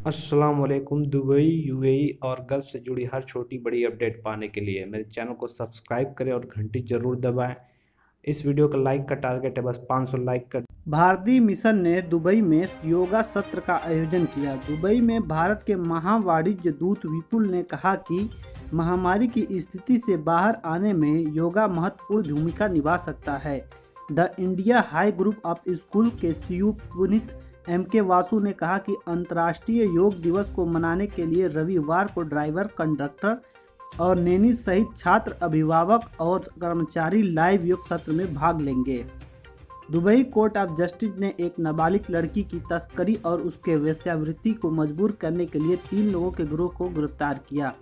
अस्सलाम वालेकुम। Dubai, UAE और गल्फ से जुड़ी हर छोटी बड़ी अपडेट पाने के लिए मेरे चैनल को सब्सक्राइब करें और घंटी जरूर दबाएं। इस वीडियो का लाइक का टारगेट है, बस 500 लाइक कर। भारतीय मिशन ने दुबई में योगा सत्र का आयोजन किया। दुबई में भारत के महावाणिज्य दूत विपुल ने कहा कि महामारी की स्थिति से बाहर आने में योगा महत्वपूर्ण भूमिका निभा सकता है। The India high group of school के सीईओ पुनीत के वासु ने कहा कि अंतर्राष्ट्रीय योग दिवस को मनाने के लिए रविवार को ड्राइवर, कंडक्टर और नैनी सहित छात्र, अभिभावक और कर्मचारी लाइव योग सत्र में भाग लेंगे। दुबई कोर्ट ऑफ जस्टिस ने एक नाबालिग लड़की की तस्करी और उसके वेश्यावृत्ति को मजबूर करने के लिए 3 लोगों के गिरोह को गिरफ्तार किया।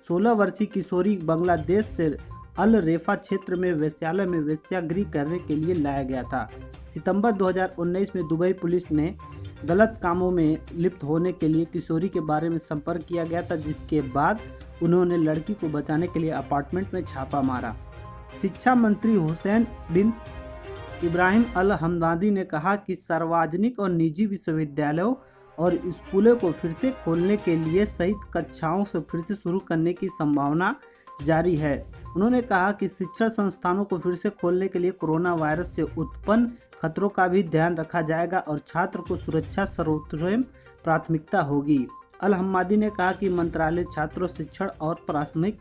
16 वर्षीय किशोरी बांग्लादेश से अल रेफा क्षेत्र में वेश्यालय में वेश्यागृह करने के लिए लाया गया था। सितंबर 2019 में दुबई पुलिस ने गलत कामों में लिप्त होने के लिए किशोरी के बारे में संपर्क किया गया था, जिसके बाद उन्होंने लड़की को बचाने के लिए अपार्टमेंट में छापा मारा। शिक्षा मंत्री हुसैन बिन इब्राहिम अल हमदानी ने कहा कि सार्वजनिक और निजी विश्वविद्यालयों और स्कूलों को फिर से खोलने के लिए सहित कक्षाओं से फिर से शुरू करने की संभावना जारी है। उन्होंने कहा कि शिक्षण संस्थानों को फिर से खोलने के लिए कोरोना वायरस से उत्पन्न खतरों का भी ध्यान रखा जाएगा और छात्र को सुरक्षा सर्वोच्च प्राथमिकता होगी। अल हम्मादी ने कहा कि मंत्रालय छात्रों, शिक्षण और प्राथमिक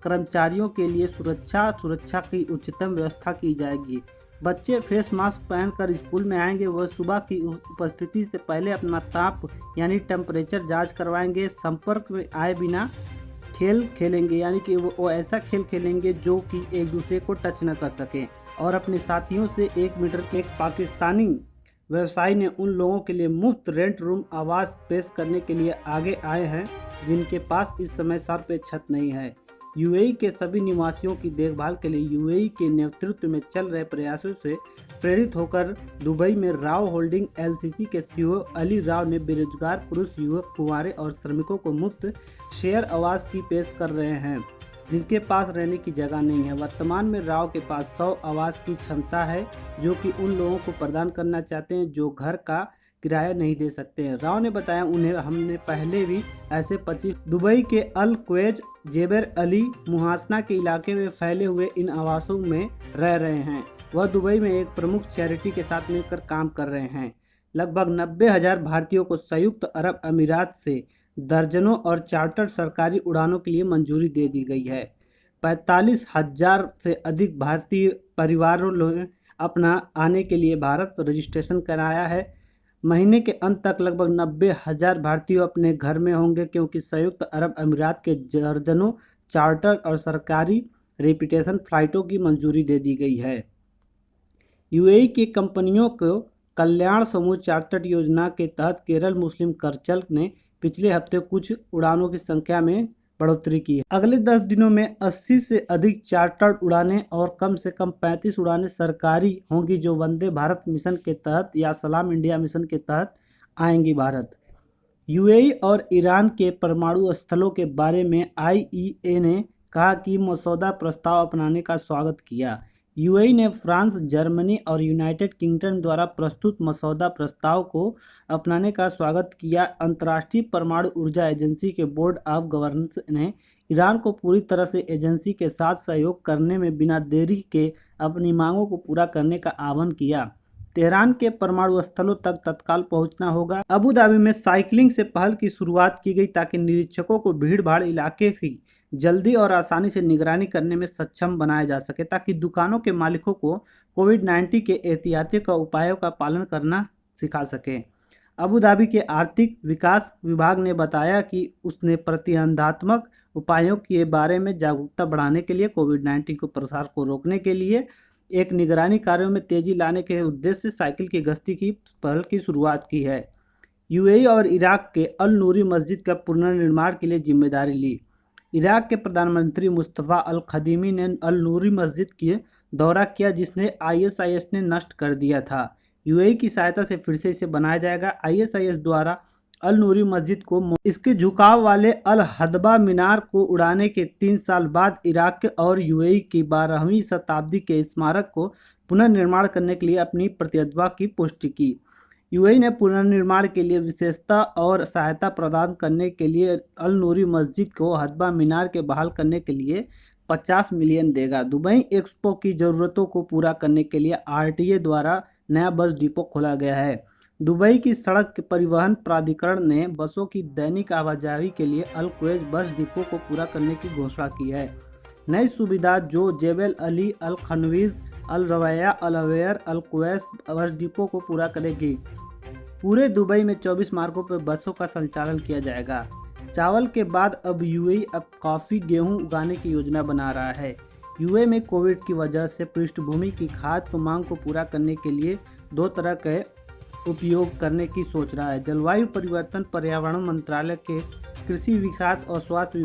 कर्मचारियों के लिए सुरक्षा की उच्चतम व्यवस्था की जाएगी। बच्चे फेस मास्क पहनकर स्कूल में आएंगे। वह सुबह की उपस्थिति से पहले अपना ताप यानी टेम्परेचर जांच करवाएंगे। संपर्क में आए बिना खेल खेलेंगे, यानी कि वो ऐसा खेल खेलेंगे जो कि एक दूसरे को टच न कर सकें। और अपने साथियों से 1 मीटर के एक पाकिस्तानी व्यवसायी ने उन लोगों के लिए मुफ्त रेंट रूम आवास पेश करने के लिए आगे आए हैं जिनके पास इस समय सर पे छत नहीं है। यूएई के सभी निवासियों की देखभाल के लिए यूएई के नेतृत्व में चल रहे प्रयासों से प्रेरित होकर दुबई में राव होल्डिंग एलसीसी के सीईओ अली राव ने बेरोजगार पुरुष, युवक, कुंवारे और श्रमिकों को मुफ्त शेयर आवास की पेश कर रहे हैं जिनके पास रहने की जगह नहीं है। वर्तमान में राव के पास 100 आवास की क्षमता है जो कि उन लोगों को प्रदान करना चाहते हैं जो घर का किराया नहीं दे सकते हैं। राव ने बताया, उन्हें हमने पहले भी ऐसे 25 दुबई के अल क्वेज, जेबर अली, मुहासना के इलाके में फैले हुए इन आवासों में रह रहे हैं। वह दुबई में एक प्रमुख चैरिटी के साथ मिलकर काम कर रहे हैं। लगभग 90,000 भारतीयों को संयुक्त अरब अमीरात से दर्जनों और चार्टर्ड सरकारी उड़ानों के लिए मंजूरी दे दी गई है। 45,000 से अधिक भारतीय परिवारों ने अपना आने के लिए भारत रजिस्ट्रेशन कराया है। महीने के अंत तक लगभग 90,000 भारतीय अपने घर में होंगे क्योंकि संयुक्त अरब अमीरात के दर्जनों चार्टर और सरकारी रेपिटेशन फ्लाइटों की मंजूरी दे दी गई है। यूएई की कंपनियों को कल्याण समूह चार्टर्ड योजना के तहत केरल मुस्लिम करचल ने पिछले हफ्ते कुछ उड़ानों की संख्या में बढ़ोतरी की है। अगले 10 दिनों में 80 से अधिक चार्टर्ड उड़ानें और कम से कम 35 उड़ानें सरकारी होंगी जो वंदे भारत मिशन के तहत या सलाम इंडिया मिशन के तहत आएंगी। भारत, यूएई और ईरान के परमाणु स्थलों के बारे में आईईए ने कहा कि मसौदा प्रस्ताव अपनाने का स्वागत किया। यूएई ने फ्रांस, जर्मनी और यूनाइटेड किंगडम द्वारा प्रस्तुत मसौदा प्रस्ताव को अपनाने का स्वागत किया। अंतर्राष्ट्रीय परमाणु ऊर्जा एजेंसी के बोर्ड ऑफ गवर्नर्स ने ईरान को पूरी तरह से एजेंसी के साथ सहयोग करने में बिना देरी के अपनी मांगों को पूरा करने का आह्वान किया। तेहरान के परमाणु स्थलों तक तत्काल पहुंचना होगा। अबू धाबी में साइकिलिंग से पहल की शुरुआत की गई ताकि निरीक्षकों को भीड़-भाड़ इलाके की जल्दी और आसानी से निगरानी करने में सक्षम बनाया जा सके ताकि दुकानों के मालिकों को कोविड-19 के एहतियाती उपायों का पालन करना सिखा सके। अबू धाबी के आर्थिक विकास विभाग ने बताया कि उसने प्रतिबंधात्मक उपायों के बारे में जागरूकता बढ़ाने के लिए कोविड-19 को प्रसार को रोकने के लिए एक निगरानी कार्यों में तेजी लाने के उद्देश्य से साइकिल की गश्ती की पहल की शुरुआत की है। यूएई और इराक के अल नूरी मस्जिद का पुनर्निर्माण के लिए जिम्मेदारी ली। इराक के प्रधानमंत्री मुस्तफ़ा अल खदीमी ने अल नूरी मस्जिद की दौरा किया जिसने आईएसआईएस ने नष्ट कर दिया था। यूएई की सहायता से फिर से इसे बनाया जाएगा। आईएसआईएस द्वारा अल नूरी मस्जिद को इसके झुकाव वाले अल हदबा मीनार को उड़ाने के 3 साल बाद इराक और यूएई की 12वीं शताब्दी के स्मारक को पुनर्निर्माण करने के लिए अपनी प्रतिबद्धता की पुष्टि की। यूएई ने पुनर्निर्माण के लिए विशेषता और सहायता प्रदान करने के लिए अल नूरी मस्जिद को हदबा मीनार के बहाल करने के लिए 50 मिलियन देगा। दुबई एक्सपो की ज़रूरतों को पूरा करने के लिए आरटीए द्वारा नया बस डिपो खोला गया है। दुबई की सड़क परिवहन प्राधिकरण ने बसों की दैनिक आवाजाही के लिए अल क्वेज बस डिपो को पूरा करने की घोषणा की है। नई सुविधा जो जेबल अली, अल खनवीज, अल रवैया, अल अवेयर, अल क्वैस बस डिपो को पूरा करेगी। पूरे दुबई में 24 मार्गों पर बसों का संचालन किया जाएगा। चावल के बाद अब यूएई अब कॉफ़ी गेहूं उगाने की योजना बना रहा है। यूएई में कोविड की वजह से पृष्ठभूमि की खाद्य की मांग को पूरा करने के लिए 2 तरह के उपयोग करने की सोच रहा है। जलवायु परिवर्तन पर्यावरण मंत्रालय के कृषि विकास और स्वास्थ्य